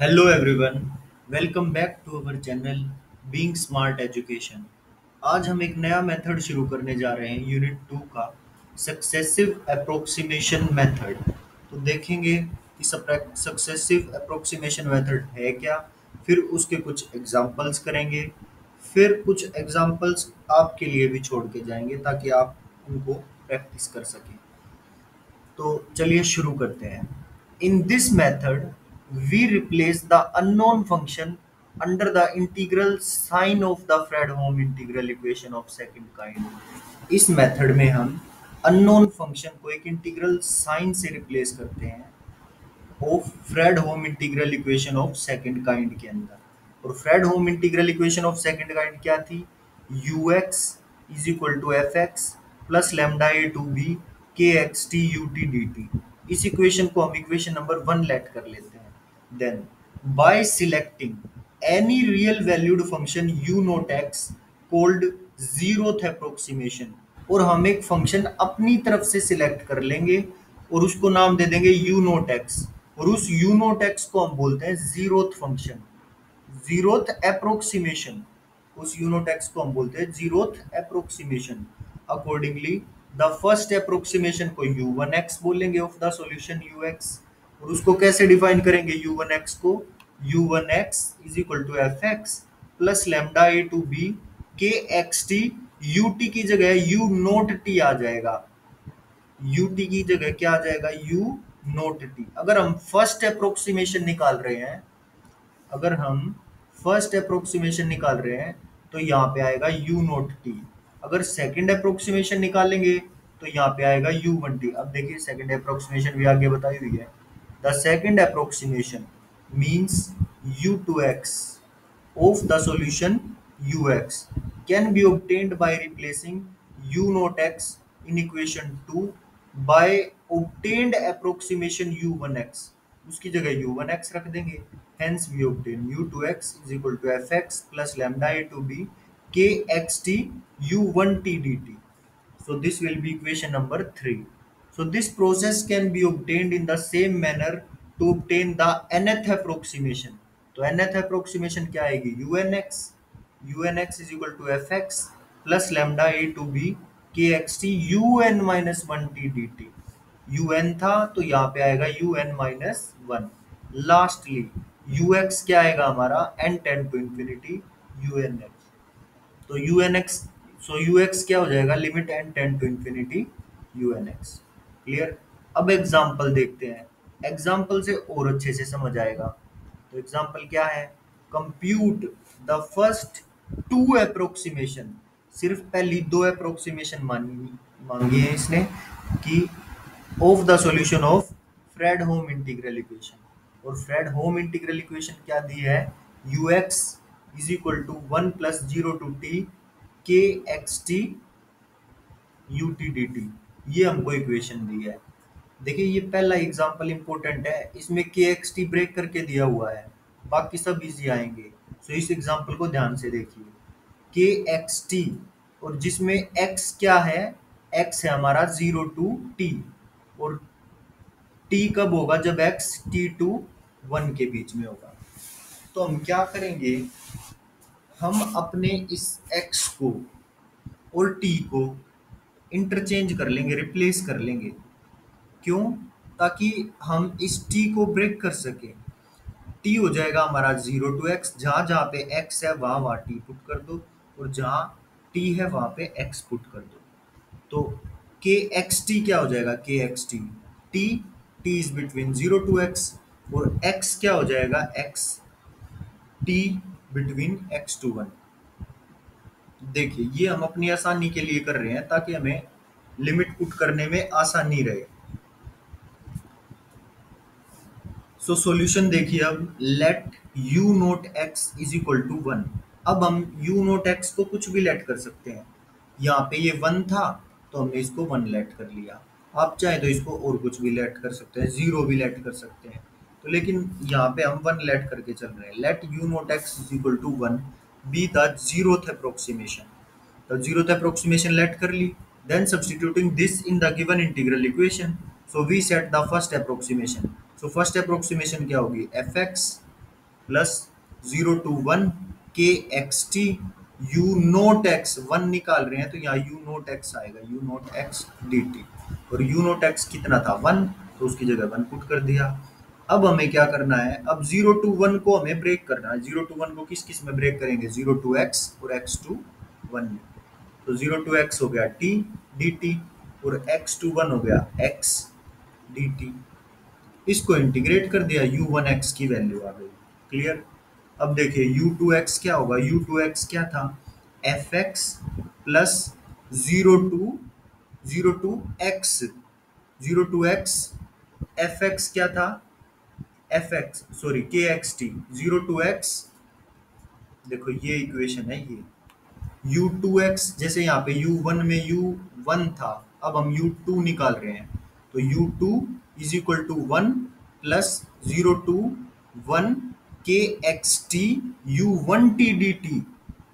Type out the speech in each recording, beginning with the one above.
Hello everyone, welcome back to our channel Being Smart Education। आज हम एक नया मेथड शुरू करने जा रहे हैं यूनिट 2 का सक्सेसिव अप्रोक्सीमेशन मेथड। तो देखेंगे कि सक्सेसिव अप्रोक्सीमेशन मेथड है क्या, फिर उसके कुछ एग्जांपल्स करेंगे, फिर कुछ एग्जांपल्स आपके लिए भी छोड़ के जाएंगे ताकि आप उनको प्रैक्टिस कर सकें। तो चलिए शुरू करते हैं। In this method we replace the unknown function under the integral sign of the Fredholm integral equation of second kind. इस मेथड में हम अननोन फंक्शन को एक इंटीग्रल साइन से रिप्लेस करते हैं of Fredholm integral equation of second kind के अंदर। और Fredholm integral equation of second kind क्या थी? ux is equal to F X plus lambda A to B के x T U T D T. इस equation को हम equation number 1 let कर लेते हैं। Then by selecting any real valued function u naught X called zeroth approximation. और हम एक फंक्शन अपनी तरफ से सिलेक्ट कर लेंगे और उसको नाम दे देंगे u नोट एक्स, और उस u नोट एक्स को हम बोलते हैं जीरोथ फंक्शन, जीरोथ अप्रोक्सीमेशन। उस u नोट एक्स को हम बोलते हैं zeroth approximation. Accordingly the first approximation को u1x बोलेंगे ऑफ द सॉल्यूशन ux। और उसको कैसे डिफाइन करेंगे u1x को? u1x is equal to F X plus lambda A to B के एक्स टी यू टी की जगह u नोट टी आ जाएगा। ut की जगह क्या आ जाएगा? u note T. अगर हम फर्स्ट अप्रोक्सीमेशन निकाल रहे हैं, अगर हम फर्स्ट अप्रोक्सीमेशन निकाल रहे हैं तो यहाँ पे आएगा u नोट टी। अगर सेकंड अप्रोक्सीमेशन निकालेंगे तो यहाँ पे आएगा u1 टी। अब देखिए सेकंड अप्रोक्सीमेशन भी आगे बताई हुई है। The second approximation means u2x of the solution ux can be obtained by replacing u naught x in equation 2 by obtained approximation u1x। उसकी जगह u1x रख देंगे। hence we obtain u2x is equal to fx plus lambda a to b kxt u1t dt। So this will be equation number 3। So this process can be obtained in the same manner to obtain the nth approximation। तो nth approximation क्या आएगी? unx, unx is equal to fx plus lambda a to b kxt un minus 1t dt। un था तो यहाँ पे आएगा un minus 1। Lastly ux क्या आएगा हमारा? n tend to infinity unx। तो unx, सो ux क्या हो जाएगा? Limit n tend to infinity unx। Clear? अब एग्जाम्पल देखते हैं, एग्जाम्पल से और अच्छे से समझ आएगा। तो एग्जाम्पल क्या है? Compute the first two approximation. सिर्फ पहली दो अप्रोक्सीमेशन मांगी है इसने कि of the solution of Fredholm integral equation. और फ्रेडहोम इंटीग्रल इक्वेशन क्या दी है? ux is equal to 1 plus 0 to T K x T U T D T. ये हमको इक्वेशन दी है। देखिए ये पहला एग्जांपल इंपॉर्टेंट है, इसमें के एक्स टी ब्रेक करके दिया हुआ है, बाकी सब इजी आएंगे। सो इस एग्जांपल को ध्यान से देखिए। के एक्स टी, और जिसमें एक्स क्या है? एक्स है हमारा 0 टू टी, और टी कब होगा? जब एक्स टी टू 1 के बीच में होगा। तो हम क्या करेंगे? हम अपने इस एक्स को और टी को इंटरचेंज कर लेंगे, रिप्लेस कर लेंगे। क्यों? ताकि हम इस टी को ब्रेक कर सके। टी हो जाएगा हमारा 0 टू एक्स, जहाँ जहाँ पे एक्स है वहाँ वहाँ टी पुट कर दो, और जहाँ टी है वहाँ पे एक्स पुट कर दो। तो के एक्स टी क्या हो जाएगा? K x t, t t is between 0 to x, और एक्स क्या हो जाएगा? X t between x to 1। देखिए ये हम अपनी आसानी के लिए कर रहे हैं ताकि हमें लिमिट पुट करने में आसानी रहे। सो सॉल्यूशन देखिए, अब let u naught x is equal to 1। अब हम u नोट x को कुछ भी लेट कर सकते हैं। यहाँ पे ये 1 था तो हमने इसको 1 लेट कर लिया। आप चाहे तो इसको और कुछ भी लेट कर सकते हैं, 0 भी लेट कर सकते हैं। तो लेकिन यहाँ पे हम 1 लेट करके चल रहे हैं। Let u naught x is equal to 1 be the zeroth approximation. So zeroth approximation let कर ली। Then substituting this in the given integral equation, so we set the first approximation. So first approximation क्या होगी? F X plus 0 to 1 K x T U naught X, one निकाल रहे हैं तो यहाँ U naught X आएगा, U naught X D T. और you naught x कितना था 1, तो उसकी जगह 1 पुट कर दिया। अब हमें क्या करना है, अब 0 to 1 को हमें ब्रेक करना है। 0 to 1 को किस किस में ब्रेक करेंगे, 0 to x और x to 1 में। तो 0 to x हो गया t dt और x to 1 हो गया x dt। इसको इंटीग्रेट कर दिया, u1x की वैल्यू आ गई। क्लियर। अब देखिए u2x क्या होगा, u2x क्या था, fx plus 0 to x, 0 to x fx क्या था, fx sorry kxt 0 to x। देखो ये इक्वेशन है ये u2x, जैसे यहाँ पे u1 में u1 था, अब हम u2 निकाल रहे हैं तो u2 is equal to 1 plus 0 to 1 K x t u1t dt।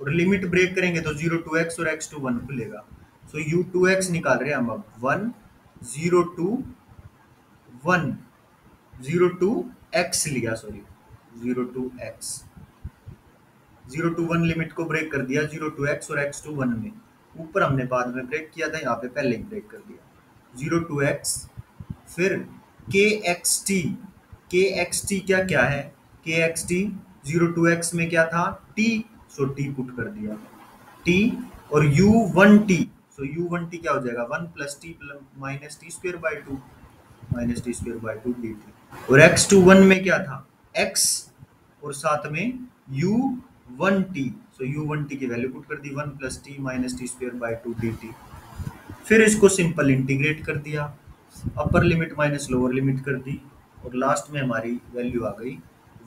और लिमिट ब्रेक करेंगे तो 0 to x और x to 1 खुलेगा। सो u2x निकाल रहे हैं हम अब 1 0 to 1 0 to x लिया, sorry 0 to x, 0 to 1 limit को ब्रेक कर दिया 0 to x और x to 1 में। ऊपर हमने बाद में ब्रेक किया था, यहाँ पे पहले ही ब्रेक कर दिया 0 to x। फिर kxt क्या क्या है, kxt 0 to x में क्या था t, सो t पुट कर दिया t। और u1t, सो u1t क्या हो जाएगा 1 plus T minus T square by 2 minus T square by 2 dt। और x to 1 में क्या था x और साथ में u1t, सो u1t की वैल्यू पुट कर दी 1 plus T minus T square by 2 dt। फिर इसको सिंपल इंटीग्रेट कर दिया, upper limit minus lower limit कर दी और लास्ट में हमारी वैल्यू आ गई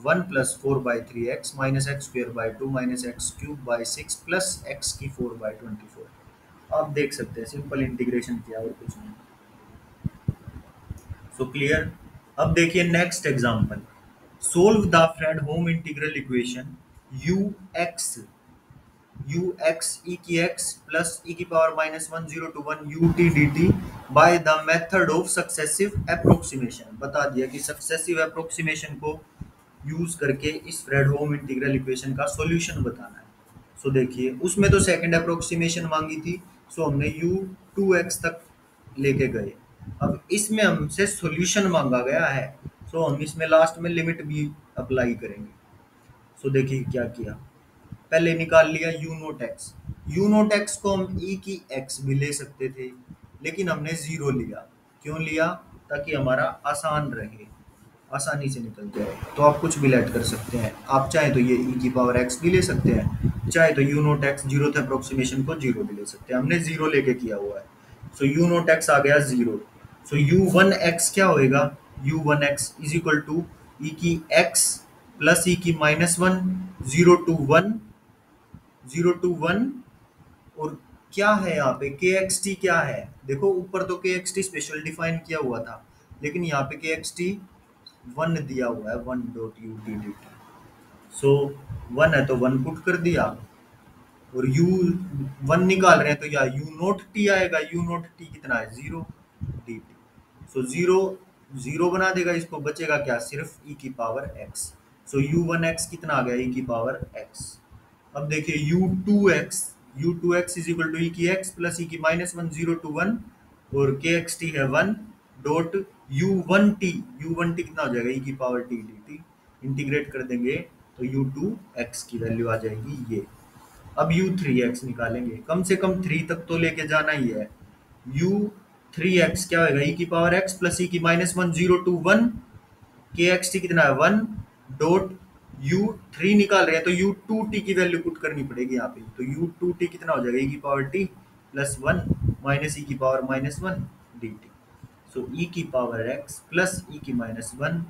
1 plus 4/3x minus x square by 2 minus x cube by 6 plus x की 4/24। आप देख सकते हैं सिंपल इंटीग्रेशन किया और कुछ नहीं। So clear. अब देखिए next example, solve the Fredholm integral equation ux e की x प्लस e की power -1 0 to 1 ut dt by the method of successive approximation. बता दिया कि सक्सेसिव अप्रोक्सीमेशन को यूज करके इस फ्रेडहोम इंटीग्रल इक्वेशन का सॉल्यूशन बताना है। सो देखिए उसमें तो सेकंड अप्रोक्सीमेशन मांगी थी, सो हमने u2x तक लेके गए। अब इसमें हमसे सॉल्यूशन मांगा गया है, सो हम इसमें लास्ट में लिमिट भी अप्लाई करेंगे। सो देखिए क्या किया, पहले निकाल लिया यू नोट एक्स को हम ई की एक्स भी ले सकते थे, लेकिन हमने जीरो लिया। क्यों लिया, ताकि हमारा आसान रहे, आसानी से निकल जाए। तो आप कुछ भी लेट कर सकते हैं, आप चाहे तो ये ई की पावर एक्स भी ले सकते हैं, चाहे तो U naught x zero approximation को जीरो भी ले सकते हैं। हमने जीरो लेके किया हुआ है, सो यू नोट एक्स आ गया zero. So U one X क्या होएगा, U one x is equal to E की एक्स प्लस ई की -1 0 to 1 और क्या है यहाँ पे के एक्स टी क्या है, देखो ऊपर तो के एक्स टी स्पेशल डिफाइन किया हुआ था, लेकिन यहाँ पे के एक्स टी 1 दिया हुआ है 1 dot U T D T. So 1 है तो 1 पुट कर दिया और यू 1 निकाल रहे हैं तो या यू नोट टी आएगा, यू नोट टी कितना है 0 डी टी। सो 0 0 बना देगा, इसको बचेगा क्या, सिर्फ ई की power X. So U one X कितना आ गया ई की पावर एक्स। अब देखिए U two X is equal to E की एक्स प्लस ई की -1 0 to 1 और के एक्स टी है 1 डॉट यू वन टी कितना हो जाएगा ई की power T D T. Integrate कर देंगे तो यू टू एक्स की वैल्यू आ जाएगी ये। अब यू थ्री एक्स निकालेंगे, कम से कम 3 तक तो लेके जाना ही है। यू थ्री एक्स क्या होगा, ई की पावर एक्स प्लस ई की -1 0 to 1 के एक्स टी कितना है 1 डॉट यू थ्री निकाल रहे हैं तो यू टू टी की वैल्यू पुट करनी पड़ेगी यहाँ पे। तो यू टू टी कितना हो जाएगा, ई की पावर टी प्लस 1 माइनस ई की पावर -1 डी टी। सो ई की पावर एक्स प्लस ई की -1।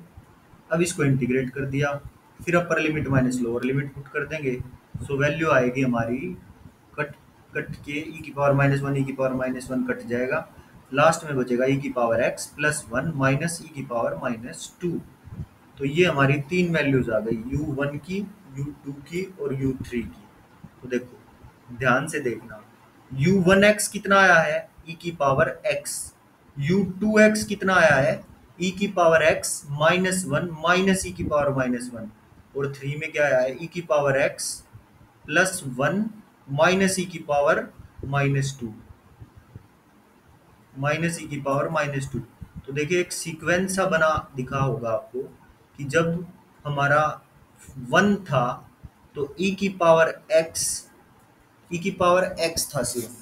अब इसको इंटीग्रेट कर दिया, फिर upper limit minus lower limit put कर देंगे। सो वैल्यू आएगी हमारी कट कट के ई की पावर -1 ई की पावर -1 कट जाएगा, लास्ट में बचेगा ई की पावर एक्स प्लस 1 माइनस ई की पावर -2। तो ये हमारी 3 वैल्यूज आ गई, u1 की, u2 की और u3 की। तो देखो ध्यान से देखना, u1x कितना आया है e की पावर x, u2x कितना आया है e की पावर x -1 माइनस e की पावर -1। और 3 में क्या आया है, ई की पावर एक्स प्लस 1 माइनस ई की पावर -2, माइनस ई की पावर -2। तो देखिए एक सीक्वेंस सा बना दिखा होगा आपको कि जब हमारा 1 था तो ई की पावर एक्स था, सिर्फ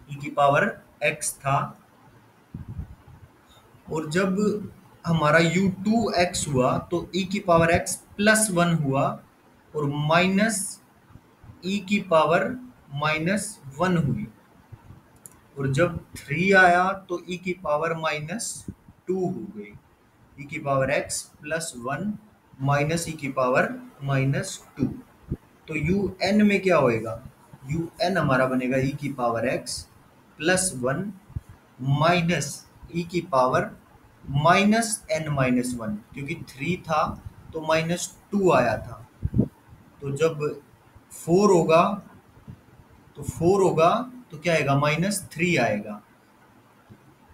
ई की पावर एक्स था। और जब हमारा u2x हुआ तो ई की पावर एक्स प्लस 1 हुआ और माइनस ई की पावर -1 हुई। और जब 3 आया तो ई की पावर -2 हो गई। ई की पावर एक्स प्लस 1 माइनस ई की पावर -2। तो यू एन में क्या होएगा, यू एन हमारा बनेगा ई की पावर एक्स प्लस 1 माइनस ई की पावर -n-1, क्योंकि 3 था तो -2 आया था। तो जब 4 होगा तो क्या आएगा, -3 आएगा।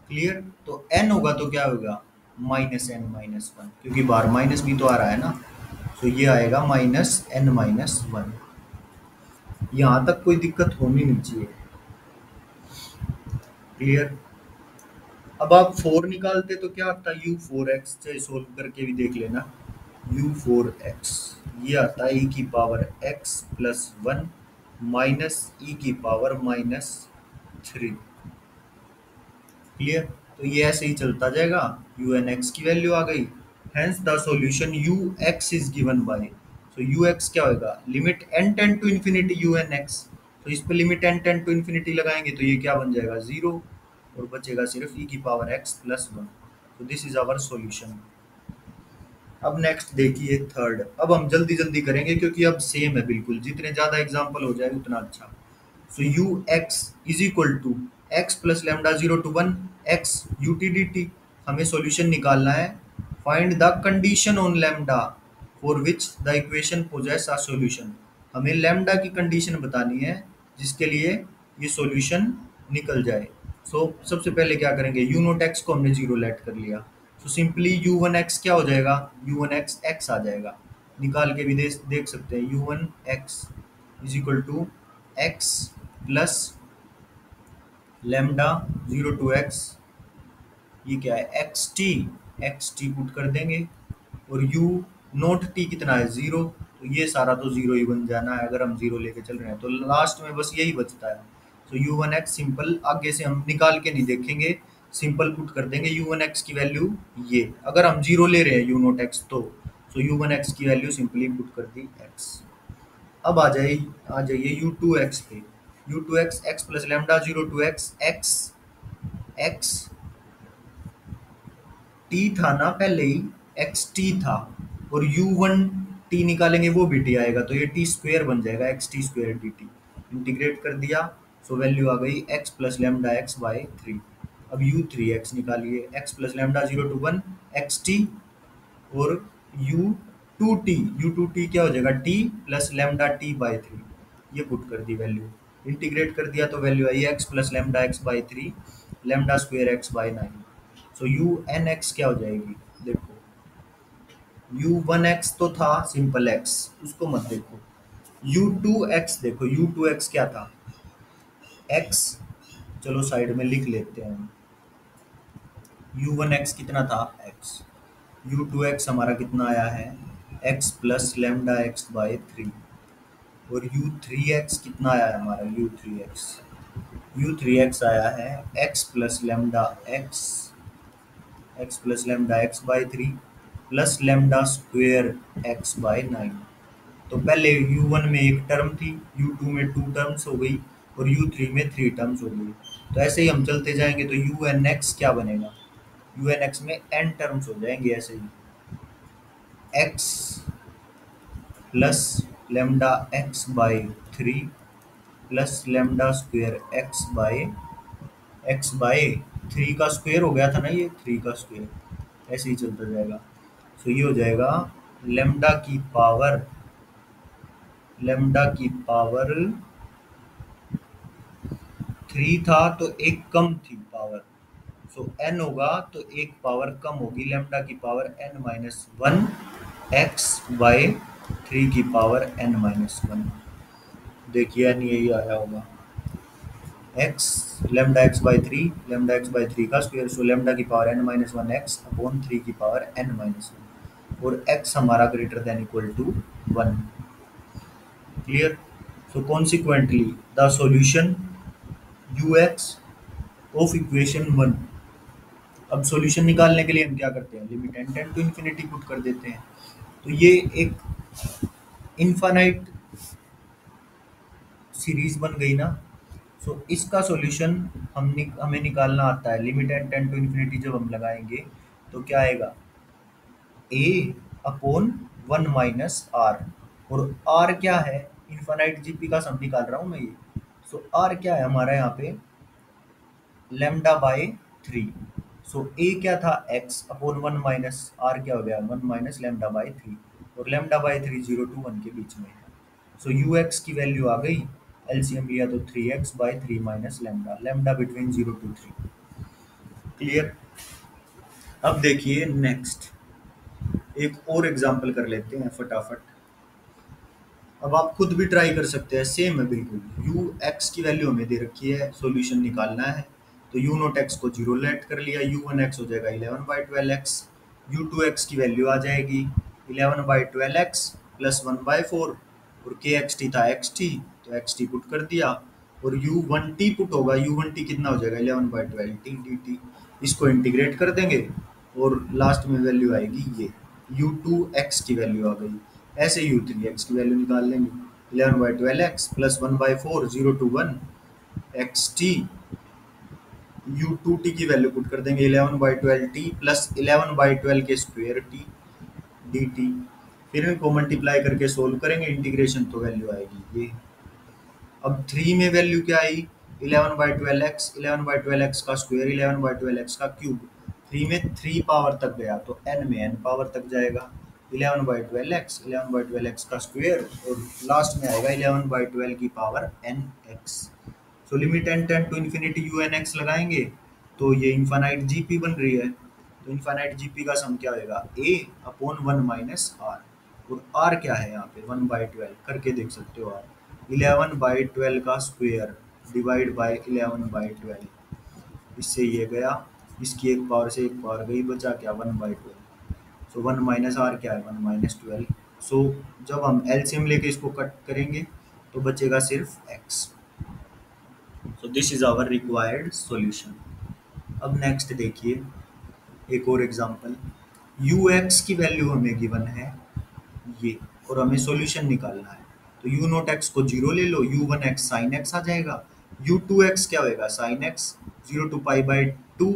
क्लियर। तो n होगा तो क्या होगा, -n-1, क्योंकि बाहर माइनस भी तो आ रहा है ना। तो ये आएगा -n-1। यहाँ तक कोई दिक्कत होनी नहीं चाहिए। क्लियर। अब आप 4 निकालते तो क्या आता है, u4x, चाहे सोल्व करके भी देख लेना। u4x ये आता है ई की पावर x प्लस 1 माइनस ई की पावर -3। क्लियर। तो ये ऐसे ही चलता जाएगा, यू एन एक्स की वैल्यू आ गई। Hence the solution u x is given by, so u x क्या होगा, limit n tend to infinity u n x. तो इस पे limit n tend to infinity लगाएंगे तो ये क्या बन जाएगा, 0, और बचेगा सिर्फ ई की पावर एक्स प्लस 1। तो दिस इज आवर सॉल्यूशन। अब नेक्स्ट देखिए थर्ड। अब हम जल्दी जल्दी करेंगे क्योंकि अब सेम है बिल्कुल, जितने ज़्यादा एग्जाम्पल हो जाए उतना अच्छा। So u x is equal to x plus lambda 0 to 1 x u T D t. हमें सॉल्यूशन निकालना है। Find the condition on lambda for which the equation possess a solution. हमें लेमडा की कंडीशन बतानी है जिसके लिए ये सॉल्यूशन निकल जाए। सबसे पहले क्या करेंगे, यू नोट एक्स को हमने 0 लेट कर लिया। सिंपली यू वन एक्स क्या हो जाएगा, यू वन एक्स एक्स आ जाएगा। निकाल के भी देख सकते हैं, u one x is equal to x plus lambda 0 to x, ये क्या है, एक्स टी पुट कर देंगे। और यू नोट टी कितना है, 0, तो ये सारा तो 0 ही बन जाना है अगर हम 0 लेके चल रहे हैं। तो लास्ट में बस यही बचता है। तो यू वन एक्स सिंपल, आगे से हम निकाल के नहीं देखेंगे, सिंपल पुट कर देंगे यू वन एक्स की वैल्यू ये। अगर हम 0 ले रहे हैं यू नोट एक्स तो यू वन एक्स की वैल्यू सिंपली पुट कर दी एक्स। अब आ जाइए यू टू एक्स पे। U two x x plus lambda 0 to x x x t था ना पहले ही, एक्स टी था, और यू वन टी निकालेंगे वो भी टी आएगा, तो ये टी स्क्वेयर बन जाएगा, x T square D T. Integrate कर दिया, सो वैल्यू आ गई x plus lambda x by 3। अब यू थ्री एक्स निकालिए, x plus lambda 0 to 1 x T, और यू टू टी क्या हो जाएगा, T plus lambda T by 3। ये पुट कर दी वैल्यू, इंटीग्रेट कर दिया तो वैल्यू आई x plus lambda x by 3 lambda square x by 9। So u n x क्या हो जाएगी, देखो यू वन एक्स तो था सिंपल एक्स, उसको मत देखो। यू टू एक्स देखो, यू टू एक्स क्या था, एक्स, चलो साइड में लिख लेते हैं। यू वन एक्स कितना था, एक्स। यू टू एक्स हमारा कितना आया है, x plus lambda x by 3। और यू थ्री एक्स कितना आया है हमारा, यू थ्री एक्स आया है x plus lambda x by 3 plus lambda square x by 9। तो पहले u1 में एक टर्म थी, u2 में 2 टर्म्स हो गई, और u3 में 3 टर्म्स हो गई। तो ऐसे ही हम चलते जाएंगे तो यू एन एक्स क्या बनेगा, यू एन एक्स में n टर्म्स हो जाएंगे ऐसे ही, x plus lambda x by 3 plus lambda square x by 3 का स्क्वेयर हो गया था ना, ये 3 का स्क्वेयर, ऐसे ही चलता जाएगा। तो ये हो जाएगा लेमडा की पावर 3 था तो एक कम थी पावर, सो n होगा तो एक पावर कम होगी, लेमडा की पावर n-1 एक्स बाय 3 की पावर n-1। देखिए n यही आया होगा, x lambda x by three, lambda x by three का स्क्वायर, सो लेमडा की पावर n-1 एक्स अपॉन 3 की पावर n-1, और एक्स हमारा greater than equal to 1। Clear? So consequently the solution u x of equation 1। अब solution निकालने के लिए हम क्या करते हैं, limit n tend to infinity put कर देते हैं। तो ये एक इनफाइनाइट सीरीज बन गई ना। सो इसका सॉल्यूशन हमें निकालना आता है, limit n tend to infinity जब हम लगाएंगे तो क्या आएगा, a अपॉन 1 - r। और r क्या है, इनफाइनाइट जीपी का सम निकाल रहा हूँ मैं ये। सो r क्या है हमारा यहाँ पे, लेमडा बाय 3। सो a क्या था, x अपॉन 1 - r क्या हो गया, 1 - लेमडा बाय 3। और लेमडा बाय 3 0 to 1 के बीच में है। सो यू एक्स की वैल्यू आ गई, एलसीएम लिया तो 3x/3 minus lambda, lambda between 0 to 3। Clear? अब देखिए नेक्स्ट एक और एग्जांपल कर लेते हैं फटाफट। अब आप खुद भी ट्राई कर सकते हैं, सेम है बिल्कुल। यू एक्स की वैल्यू हमें दे रखी है, सॉल्यूशन निकालना है। तो यू नोट एक्स को जीरो लेट कर लिया, यू वन एक्स हो जाएगा 11/12x, यू टू एक्स की वैल्यू आ जाएगी 11/12x प्लस 1/4, और के एक्स टी था एक्स टी, तो एक्स टी पुट कर दिया, और यू वन टी पुट होगा, यू वन टी कितना हो जाएगा 11/12 टी डी टी। इसको इंटीग्रेट कर देंगे और लास्ट में वैल्यू आएगी ये, यू टू एक्स की वैल्यू आ गई। ऐसे यू थ्री एक्स की वैल्यू निकाल लेंगे, 11/12x plus 1/4 0 to 1 x T, u two t की वैल्यू पुट कर देंगे 11/12 टी प्लस 11/12 के स्क्वायर टी डी टी। फिर इनको मल्टीप्लाई करके सोल्व करेंगे इंटीग्रेशन, तो वैल्यू आएगी ये। अब 3 में वैल्यू क्या आई, 11/12x, 11/12x का स्क्वायर 11/12x का क्यूब। 3 में 3 पावर तक गया तो n में n पावर तक जाएगा, 11/12x, 11/12x का स्क्वायर, और लास्ट में आएगा 11/12 की power nx। So limit n tend to infinity u n x लगाएंगे तो ये इनफाइनाइट जीपी बन रही है। तो इनफाइनाइट जीपी का सम क्या होगा, a अपॉन 1 - r। और r क्या है यहाँ पे 1/12, करके देख सकते हो आप, 11/12 का स्क्वायर डिवाइड बाय 11/12। इससे ये गया, इसकी एक पावर से एक पावर गई, बचा क्या 1/12। सो 1 - r क्या है 1 - 12। सो जब हम एलसीएम लेके इसको कट करेंगे तो बचेगा सिर्फ x। So this is our required solution. अब नेक्स्ट देखिए एक और एग्जांपल, यू एक्स की वैल्यू हमें गिवन है ये, और हमें सॉल्यूशन निकालना है। तो यू नोट एक्स को जीरो ले लो, U one X sine X आ जाएगा, यू टू एक्स क्या होएगा साइन एक्स 0 to π/2,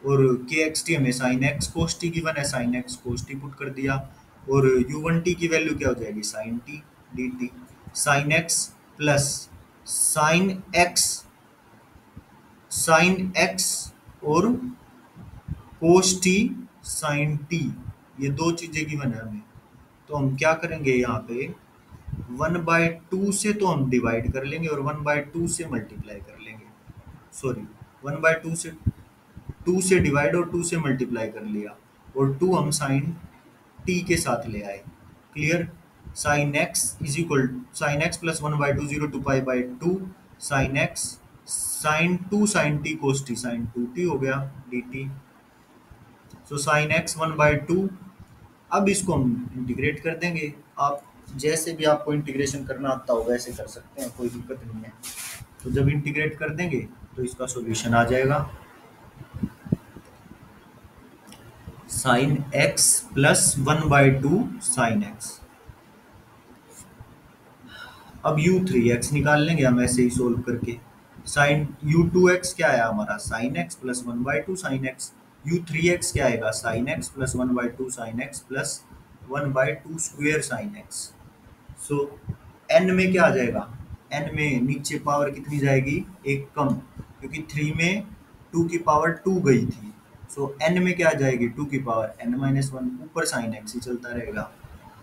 और के एक्स टी हमें sine x cos t given है, sine x cos t put कर दिया, और यू वन टी की वैल्यू क्या हो जाएगी sine t D t. Sine x plus sine x और कोस टी साइन टी, ये दो चीजें गिवन है हमें। तो हम क्या करेंगे यहाँ पे, 1/2 से तो हम डिवाइड कर लेंगे और 1/2 से मल्टीप्लाई कर लेंगे। सॉरी, 1/2 से 2 से डिवाइड और 2 से मल्टीप्लाई कर लिया, और 2 हम साइन टी के साथ ले आए। Clear? Sine x is equal sine x plus 1/2 0 to π/2 sine X sine two sine T cos T sine two T हो गया D T. So sine X 1/2। अब इसको हम इंटीग्रेट कर देंगे, आप जैसे भी आपको इंटीग्रेशन करना आता होगा ऐसे कर सकते हैं, कोई दिक्कत नहीं है। तो जब इंटीग्रेट कर देंगे तो इसका सॉल्यूशन आ जाएगा, sine x plus 1/2 sine X. अब यू थ्री एक्स निकाल लेंगे हम ऐसे ही सोल्व करके। साइन यू टू एक्स क्या है हमारा sine x plus 1/2 sine X, U three X क्या आएगा sine x plus 1/2 sine x plus 1/2 square sine X. So n में क्या आ जाएगा, n में नीचे पावर कितनी जाएगी, एक कम, क्योंकि 3 में 2 की पावर 2 गई थी। सो n में क्या आ जाएगी 2 की पावर n-1, ऊपर साइन एक्स ही चलता रहेगा।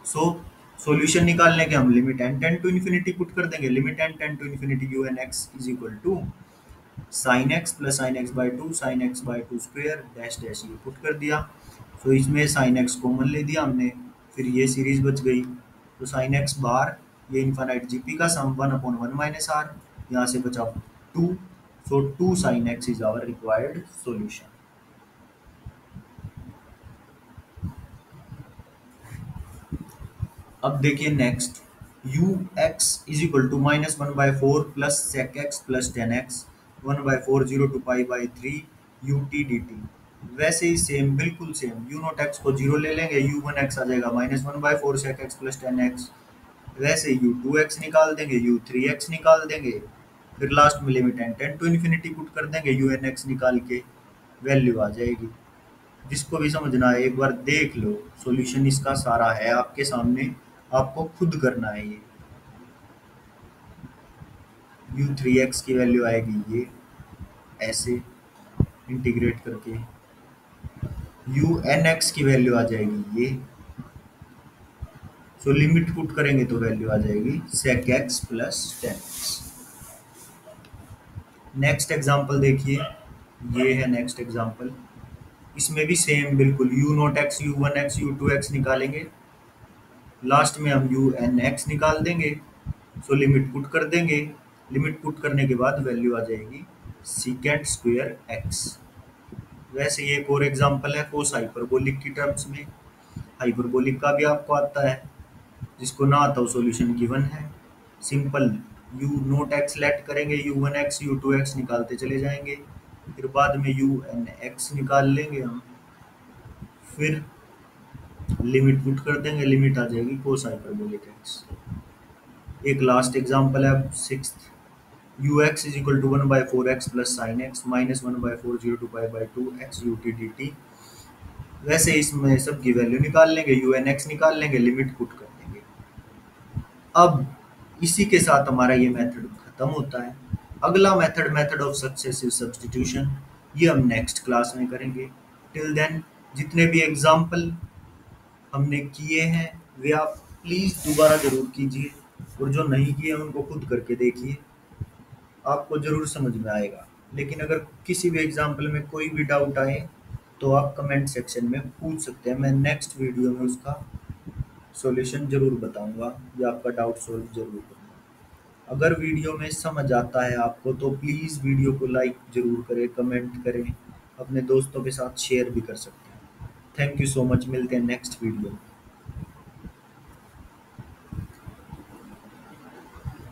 सो सॉल्यूशन निकालने के हम limit n tend to infinity put कर देंगे, limit n tend to infinity u n x is equal to sine x plus sine x/2 sine x/2 square dash dash ये put कर दिया। सो इसमें साइन एक्स कॉमन ले दिया हमने, फिर ये सीरीज बच गई, तो साइन एक्स बार, ये इन्फानाइट जीपी का सम 1/1 माइनस आर, यहाँ से बचा 2, so 2 sine x is our required solution. अब देखिए next, u x is equal to -1/4 plus sec x plus 10x 1/4 0 to pi by 3 u T D t. वैसे ही same, बिल्कुल सेम, यू नॉट एक्स को zero ले लेंगे, you one x आ जाएगा -1/4 सेक एक्स प्लस 10x। वैसे यू टू एक्स निकाल देंगे, यू थ्री एक्स निकाल देंगे, फिर लास्ट में limit n tend to infinity put कर देंगे, यू एन एक्स निकाल के वैल्यू आ जाएगी। जिसको भी समझना है एक बार देख लो, सॉल्यूशन इसका सारा है आपके सामने, आपको खुद करना है ये। यू थ्री एक्स की वैल्यू आएगी ये ऐसे इंटीग्रेट करके, यू एन एक्स की वैल्यू आ जाएगी ये, सो लिमिट पुट करेंगे तो वैल्यू आ जाएगी sec x plus 10x। Next example देखिए, ये है नेक्स्ट एग्जांपल। इसमें भी सेम बिल्कुल, u naught x u one x you two x निकालेंगे, लास्ट में हम यू एन एक्स निकाल देंगे, सो लिमिट पुट कर देंगे, लिमिट पुट करने के बाद वैल्यू आ जाएगी सीकेंट स्क्वायर एक्स। वैसे ये एक और एग्जांपल है कोस हाइपरबोलिक की टर्म्स में, हाइपरबोलिक का भी आपको आता है, जिसको ना आता हो सॉल्यूशन गिवन है। Simple, U naught X let करेंगे, U one x you two X निकालते चले जाएंगे, फिर बाद में यू एन एक्स निकाल लेंगे हम, फिर लिमिट पुट कर देंगे, लिमिट आ जाएगी कोस हाइपरबोलिक एक्स। एक लास्ट एग्जांपल है अब sixth, u x is equal to 1/4 x plus sine x -1/4 0 to pi by 2 x u T D t. वैसे इसमें सबकी वैल्यू निकाल लेंगे, यू एन एक्स निकाल लेंगे, लिमिट पुट कर देंगे। अब इसी के साथ हमारा ये मेथड खत्म होता है। अगला method, method of successive substitution, ये हम नेक्स्ट क्लास में करेंगे। टिल देन जितने भी एग्जाम्पल हमने किए हैं वे आप प्लीज़ दोबारा ज़रूर कीजिए, और जो नहीं किए उनको खुद करके देखिए, आपको ज़रूर समझ में आएगा। लेकिन अगर किसी भी एग्जाम्पल में कोई भी डाउट आए तो आप कमेंट सेक्शन में पूछ सकते हैं, मैं नेक्स्ट वीडियो में उसका सॉल्यूशन ज़रूर बताऊंगा या आपका डाउट सॉल्व ज़रूर करूँगा। अगर वीडियो में समझ आता है आपको तो प्लीज़ वीडियो को लाइक ज़रूर करें, कमेंट करें, अपने दोस्तों के साथ शेयर भी कर सकते हैं। थैंक यू सो मच, मिलते हैं नेक्स्ट वीडियो में।